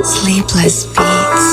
Sleepless Beats.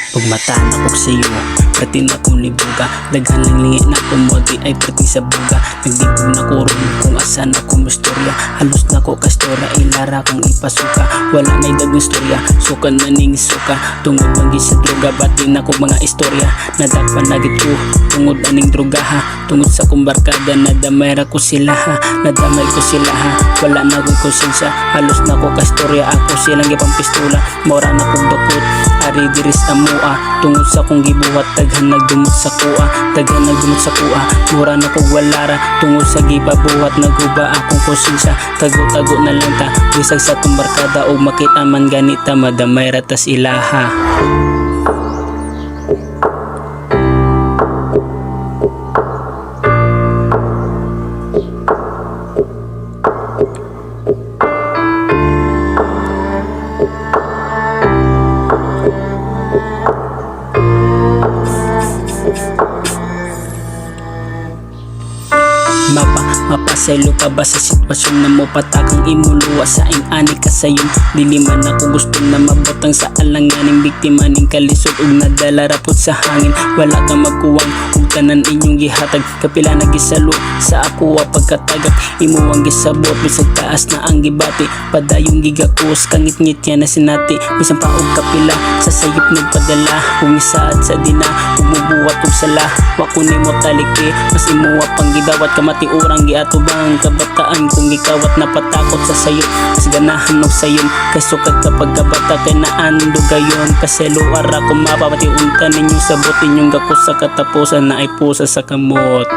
Pagmataan ako sa iyo, pati na kong libuga. Daghan lang lingi na kumodi ay pati sa buga. Nagdibog na ko ron kung asan ako mistorya. Halos na ko kastora, ilara kong ipasuka. Wala na'y dagang storya, suka na ning suka. Tungod manggis sa droga, bati na ko mga istorya. Nadakpan nagit ko, tungod aning droga ha. Tungod sa kong barkada, nadamay ko sila ha. Nadamay ko sila ha, wala na akong konsensya. Halos na ko kastorya, ako silang ipang pistola. Mora na kong dukot, ari diris amua. Tungod sa kong gibuhat, daghan nagdumot sa kuha. Daghan nagdumot sa kuha, mura na kong walara. Tungod sa gibabuhat, naguba akong konsensya. Tago-tago na lang ta, bisag sa tong barkada. O makita man ganita, madamay ratas ilaha. Mapasaylo ka ba sa sitwasyon na mo patakang imuluwa sa ani kasayon? Diliman ako gusto na mabotang sa alanganing biktima ning kalisod ug nadala rapot sa hangin. Wala ka magkuwang ug tanan inyong gihatag, kapila nagisalo sa ako pagkatagak. Imo ang gisabot bisag taas na ang gibati, padayong gigakos kangit-ngit yan na sinati. Bisan pa og kapila sa sayop nagpadala, kung isaad sa dina ug mubuhat og sala. Wa ko nimo taliki, mas imo pang gidawat kamati urang giatubang kabataan. Kung gikawat na patakot sa sayo, mas ganahan og sayon. Kay sukat kapag kabata kay naando gayon. Kasi luar ako mapapatiunta ninyo sabot inyong gakos sa katapusan na ay pusa sa kamot.